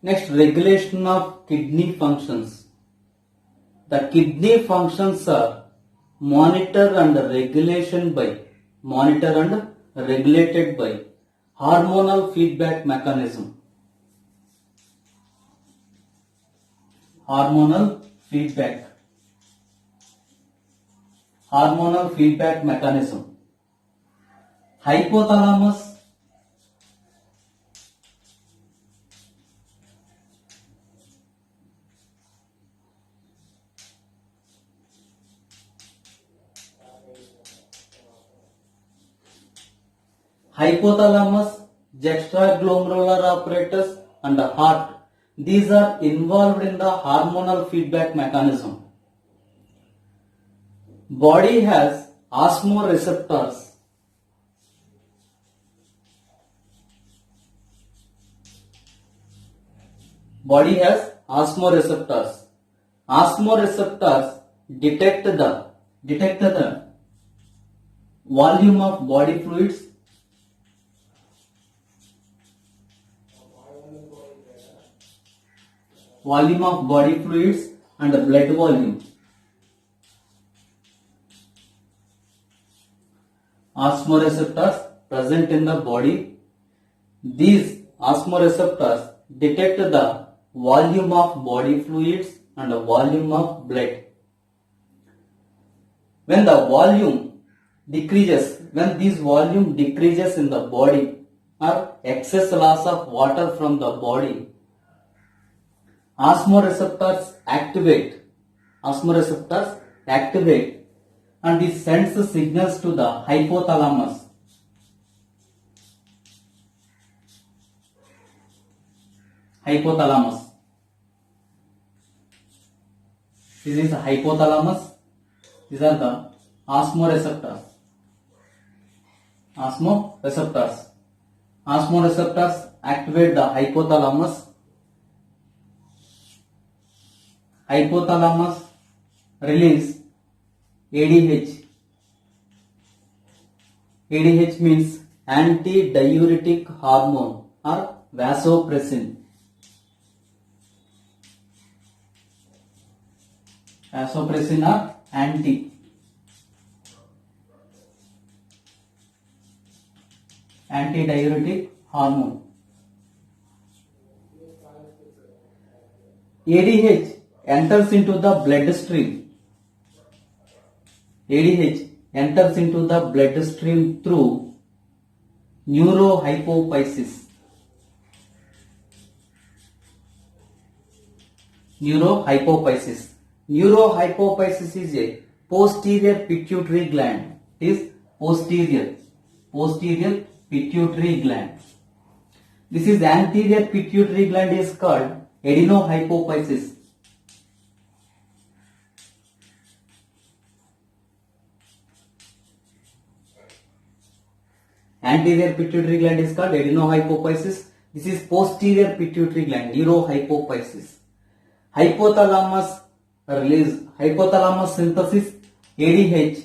Next, regulation of kidney functions. The kidney functions are monitored and regulated by hormonal feedback mechanism. Hormonal feedback mechanism. Hypothalamus, juxtaglomerular apparatus and the heart. These are involved in the hormonal feedback mechanism. Body has osmoreceptors. Body has osmoreceptors. Osmoreceptors detect the volume of body fluids, and the blood volume. Osmoreceptors present in the body. These osmoreceptors detect the volume of body fluids and the volume of blood. When this volume decreases in the body or excess loss of water from the body, osmoreceptors activate and it sends signals to the hypothalamus. This is the hypothalamus. These are the osmoreceptors. Osmoreceptors activate the hypothalamus. Hypothalamus release ADH. ADH means antidiuretic hormone or vasopressin. Vasopressin or antidiuretic hormone. ADH enters into the bloodstream. ADH enters into the bloodstream through neurohypophysis. Neurohypophysis is a posterior pituitary gland. It is posterior pituitary gland. This is anterior pituitary gland is called adenohypophysis. Anterior pituitary gland is called adenohypophysis. This is posterior pituitary gland, neurohypophysis. Hypothalamus synthesis ADH.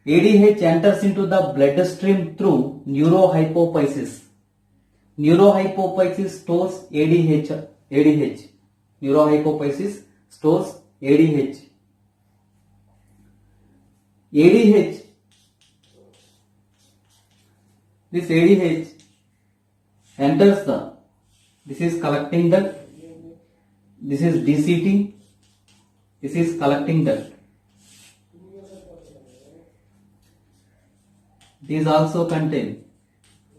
ADH enters into the bloodstream through neurohypophysis. Neurohypophysis stores ADH. Neurohypophysis stores ADH. This ADH enters this is collecting duct, this is deseating, this is collecting duct. These also contain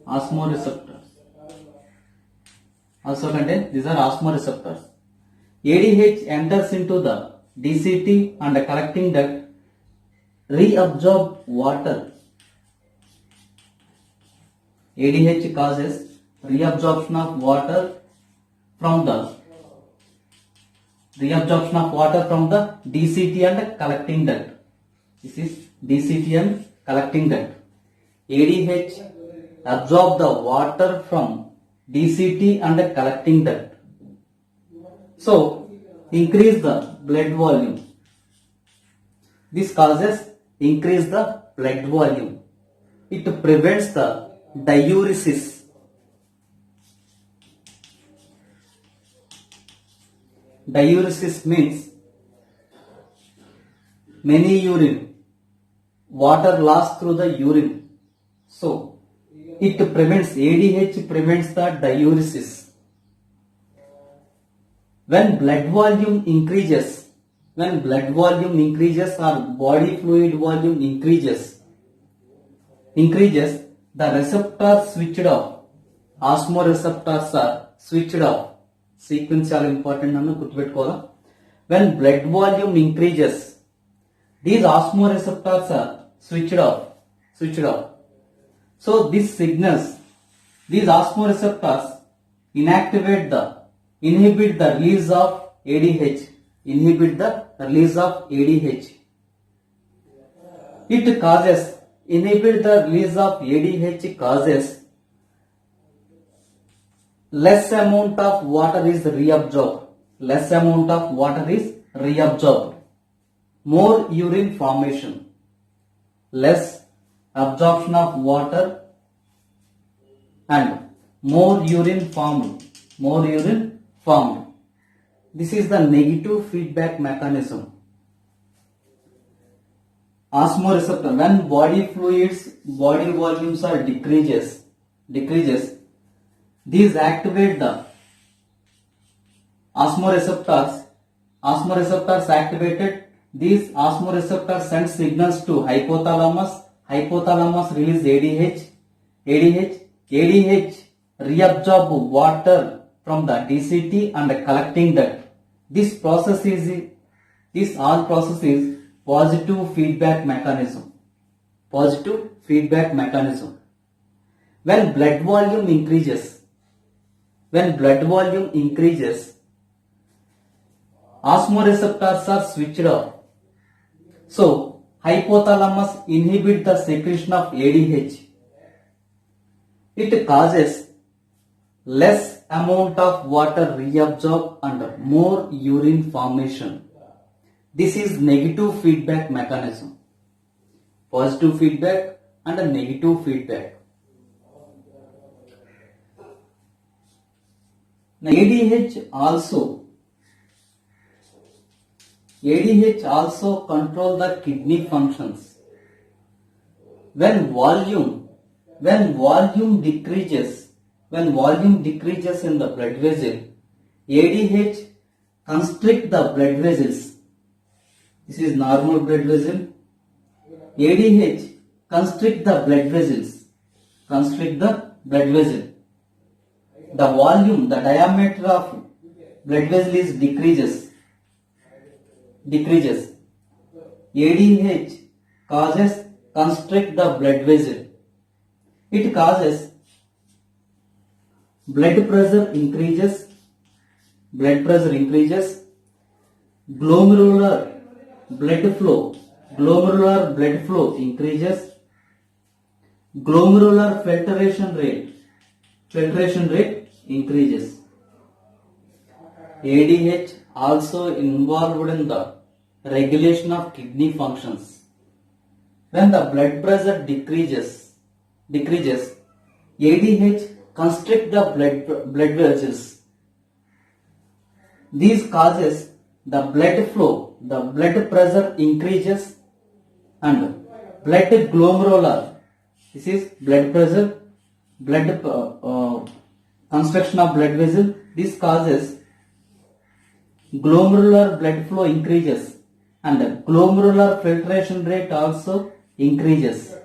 osmoreceptors. These are osmoreceptors. ADH enters into the deseating and the collecting duct, reabsorb water. ADH causes reabsorption of water from the DCT and collecting duct. This is DCT and collecting duct. ADH absorb the water from DCT and collecting duct. So increase the blood volume. This causes increase the blood volume. It prevents the diuresis. Diuresis means many urine, water lost through the urine. So, it prevents, ADH prevents the diuresis. When blood volume increases, or body fluid volume increases, the receptors switched off. Osmoreceptors are switched off. Sequence చాలా important అన్న గుర్తుపెట్టుకోవాలా. When blood volume increases, these osmoreceptors are switched off. So this signals, these osmoreceptors inhibit the release of ADH. Inhibit the release of ADH. Inhibit the release of ADH causes less amount of water is reabsorbed. More urine formation. Less absorption of water and more urine formed. This is the negative feedback mechanism. Osmoreceptor, when body volumes are decreases, these activate the osmoreceptors. Activated, these osmoreceptors send signals to hypothalamus release ADH reabsorb water from the DCT and collecting that. This all process is positive feedback mechanism. When blood volume increases, osmoreceptors are switched off. So hypothalamus inhibit the secretion of ADH. It causes less amount of water reabsorbed and more urine formation. This is negative feedback mechanism. Positive feedback and a negative feedback. Now ADH also control the kidney functions. When volume decreases in the blood vessel, ADH constrict the blood vessels. This is normal blood vessel. ADH constrict the blood vessels. The volume, the diameter of blood vessel is decreases. ADH causes constrict the blood vessel. It causes blood pressure increases, glomerular blood flow increases, glomerular filtration rate increases. ADH also involved in the regulation of kidney functions. When the blood pressure decreases, ADH constrict the blood vessels. These causes the blood flow, the blood pressure increases and blood glomerular. This is blood pressure, constriction of blood vessel. This causes glomerular blood flow increases and glomerular filtration rate also increases.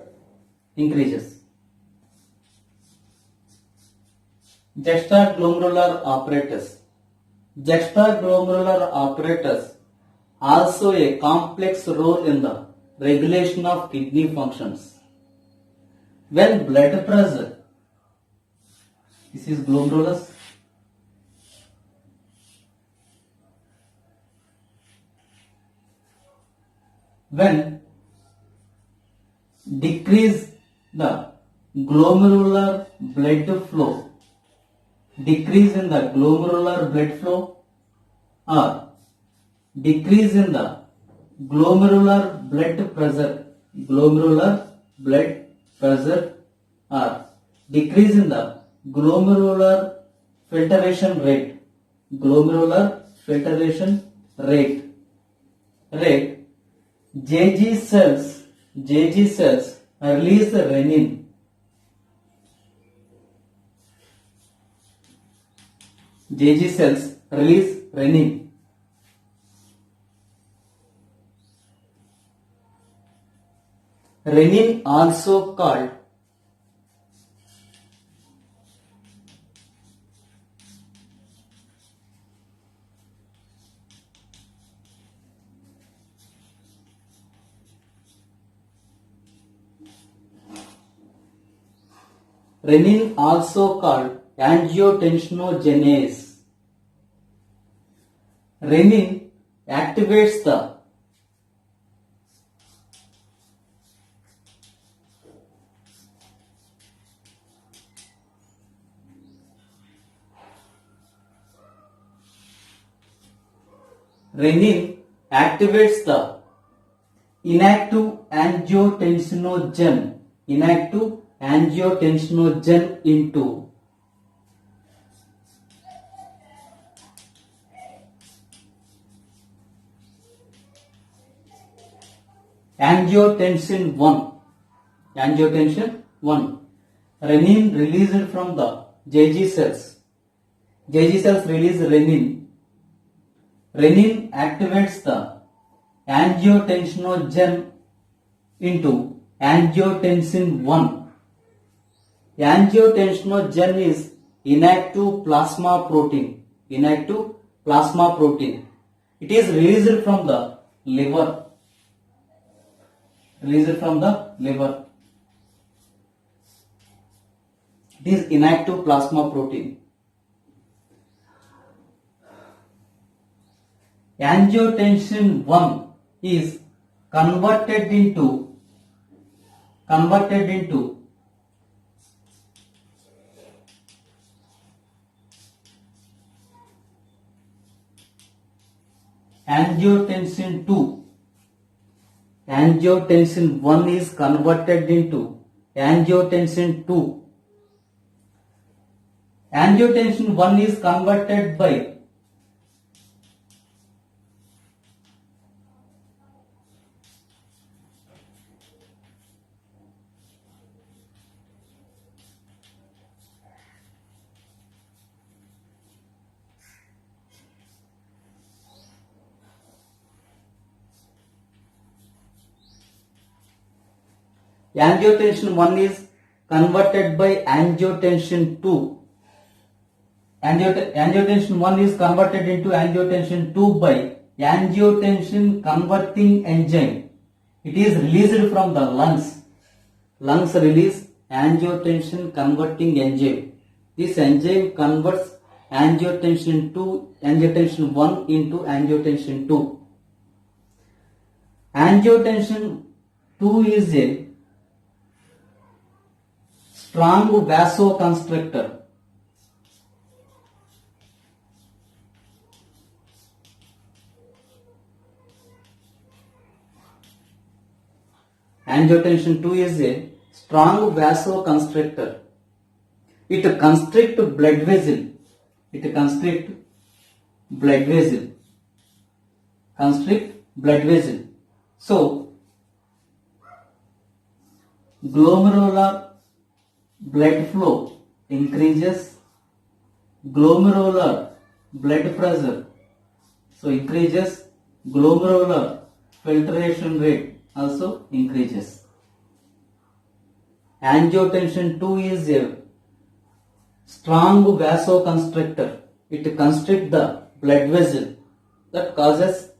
Juxtaglomerular apparatus also a complex role in the regulation of kidney functions. When blood pressure, this is glomerulus, when decrease the glomerular blood flow, decrease in the glomerular blood flow or decrease in the glomerular blood pressure or decrease in the glomerular filtration rate filtration rate. JG cells release renin. JG cells release renin. Renin also called angiotensinogenase. Renin activates the inactive angiotensinogen into angiotensin 1. Renin released from the JG cells. JG cells release renin. Renin activates the angiotensinogen into angiotensin 1. Angiotensinogen is inactive plasma protein. It is released from the liver. It is inactive plasma protein. Angiotensin 1 is converted into angiotensin 2. Angiotensin 1 is converted into angiotensin 2. Angiotensin 1 is converted by angiotensin 1 is converted by angiotensin 2. Angiotensin 1 is converted into angiotensin 2 by angiotensin converting enzyme. It is released from the lungs. Lungs release angiotensin converting enzyme. This enzyme converts angiotensin 1 into angiotensin 2. Angiotensin 2 is a strong vasoconstrictor. Angiotensin 2 is a strong vasoconstrictor. It constricts blood vessel. So, glomerular blood flow increases, glomerular blood pressure increases, glomerular filtration rate also increases. Angiotensin 2 is a strong vasoconstrictor. It constricts the blood vessel that causes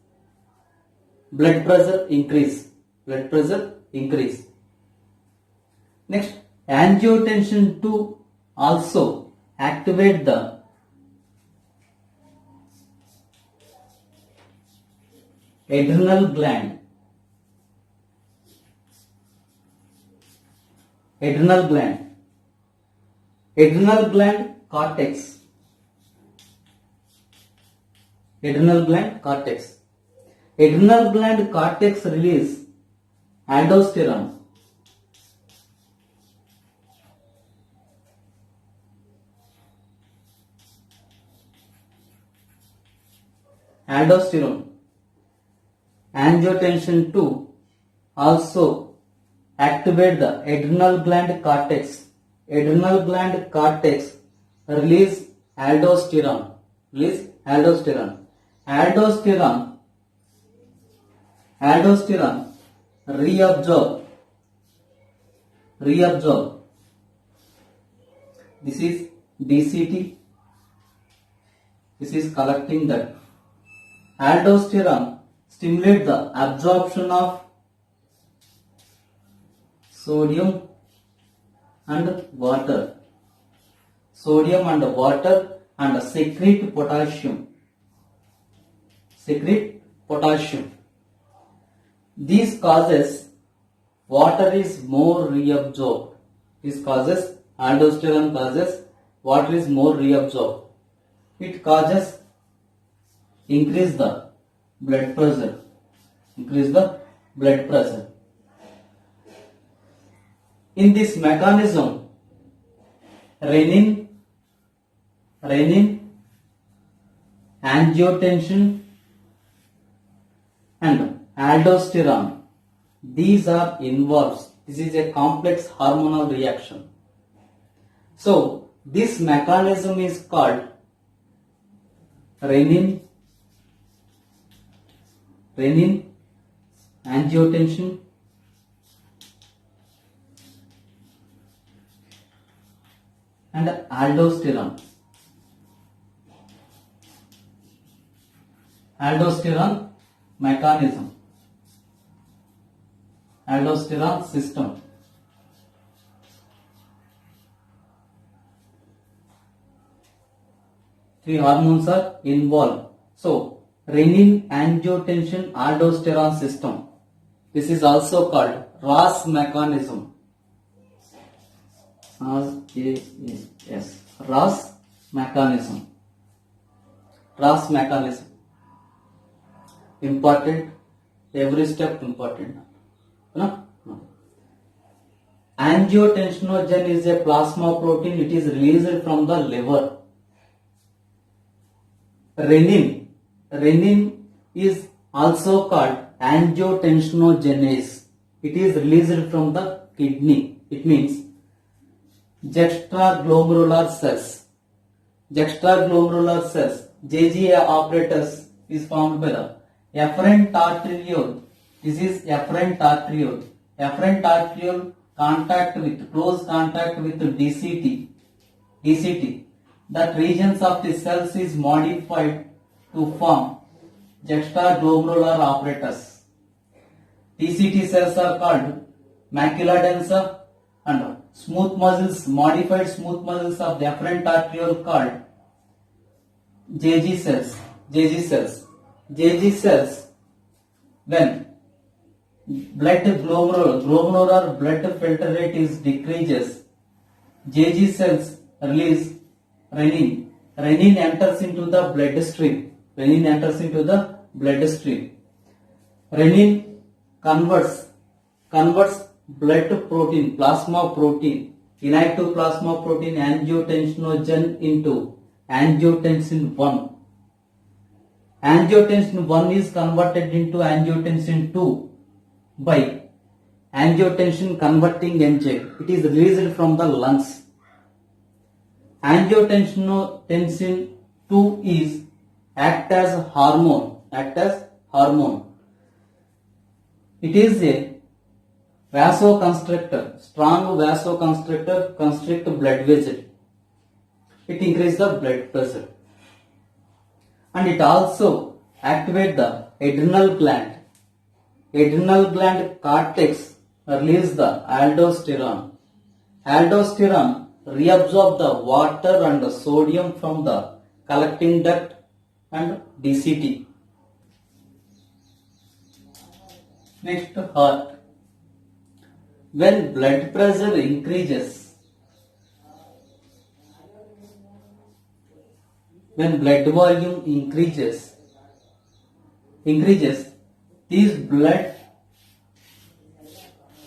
blood pressure increase. Next, angiotensin 2 also activate the adrenal gland. Adrenal gland cortex. Adrenal gland cortex release aldosterone. aldosterone. Angiotensin 2 also activate the adrenal gland cortex. Adrenal gland cortex release aldosterone. Aldosterone reabsorb. This is DCT. This is collecting that. Aldosterone stimulate the absorption of sodium and water. And secrete potassium. These causes water is more reabsorbed. Aldosterone causes water is more reabsorbed. It causes increase the blood pressure. In this mechanism, renin, angiotensin and aldosterone, these are involved. This is a complex hormonal reaction. So this mechanism is called renin, angiotensin and aldosterone. Aldosterone mechanism. Aldosterone system. Three hormones are involved. So, renin, angiotensin, aldosterone system. This is also called RAS mechanism. RAS mechanism. Important. Every step important. No? Angiotensinogen is a plasma protein. It is released from the liver. Renin is also called angiotensinogenase. It is released from the kidney. It means juxtaglomerular cells, JGA apparatus is formed by the efferent arteriole. This is efferent arteriole. Close contact with DCT. That regions of the cells is modified to form juxtaglomerular apparatus. DCT cells are called macula densa and modified smooth muscles of the efferent arteriole called JG cells. When glomerular blood filter rate is decreases, JG cells release renin. Renin enters into the bloodstream. Renin converts blood protein, plasma protein, inactive plasma protein angiotensinogen into angiotensin 1. Angiotensin 1 is converted into angiotensin 2 by angiotensin converting enzyme. It is released from the lungs. Angiotensin 2 is act as hormone. It is a vasoconstrictor, strong vasoconstrictor, constrict blood vessel. It increases the blood pressure. And it also activates the adrenal gland. Adrenal gland cortex release the aldosterone. Aldosterone reabsorb the water and the sodium from the collecting duct and DCT. Next, heart. When blood pressure increases, when blood volume increases, this blood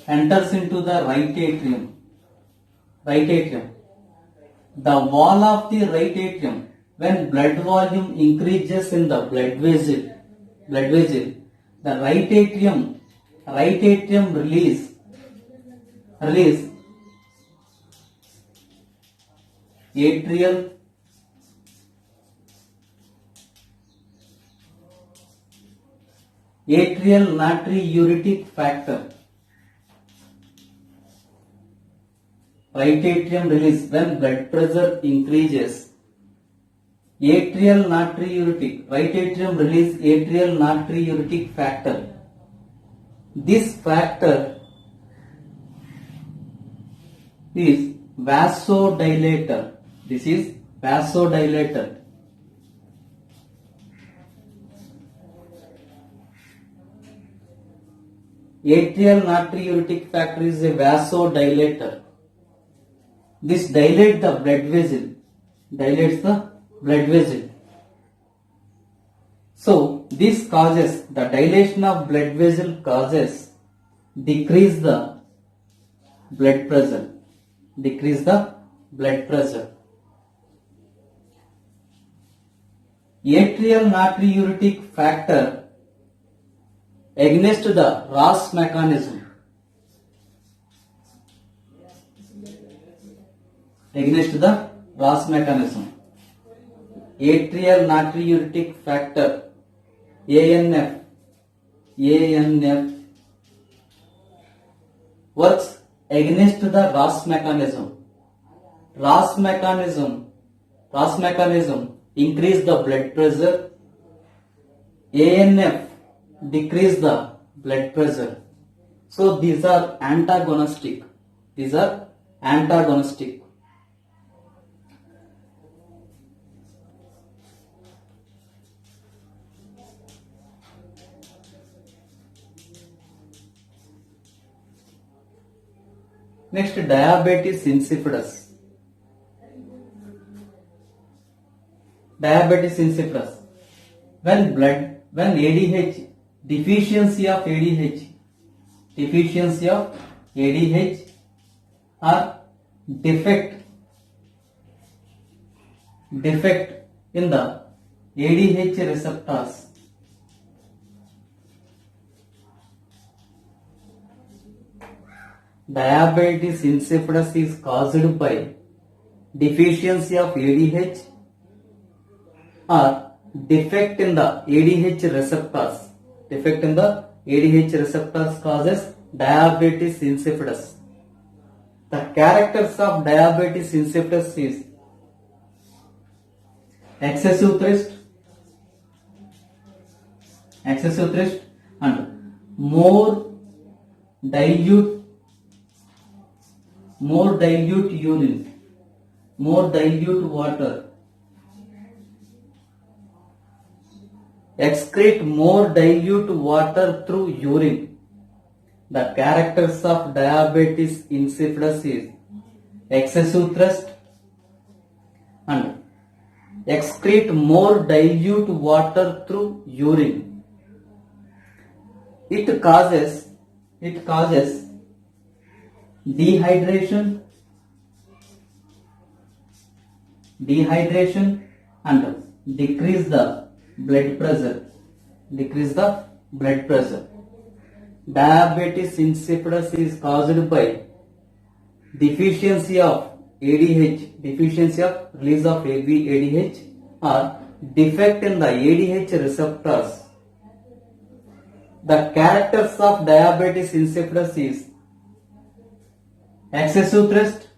enters into the right atrium. The wall of the right atrium, when blood volume increases in the blood vessel, the right atrium release atrial natriuretic factor. Right atrium release when blood pressure increases. Atrial natriuretic. Right atrium release atrial natriuretic factor. This factor is vasodilator. This is vasodilator. Atrial natriuretic factor is a vasodilator. This dilates the blood vessel. So this causes, the dilation of blood vessel causes decrease the blood pressure. Atrial natriuretic factor against the Ross mechanism. Atrial natriuretic factor ANF works against the Ross mechanism. Ross mechanism increase the blood pressure. ANF decrease the blood pressure. So these are antagonistic. Next, diabetes insipidus. When ADH, deficiency of ADH or defect in the ADH receptors. Diabetes insipidus is caused by deficiency of ADH or defect in the ADH receptors. Causes diabetes insipidus. The characters of diabetes insipidus is excessive thirst and more dilute urine, more dilute water, excrete more dilute water through urine. The characters of diabetes insipidus is excessive thirst and excrete more dilute water through urine. It causes dehydration and decrease the blood pressure. Diabetes insipidus is caused by deficiency of ADH, release of ADH or defect in the ADH receptors. The characters of diabetes insipidus is excessive thirst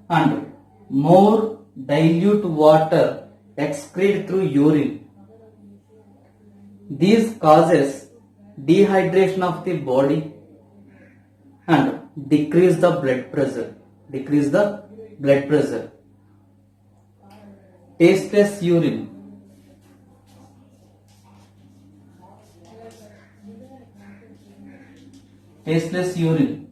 and more dilute water excreted through urine. These causes dehydration of the body and decrease the blood pressure. Tasteless urine. Tasteless urine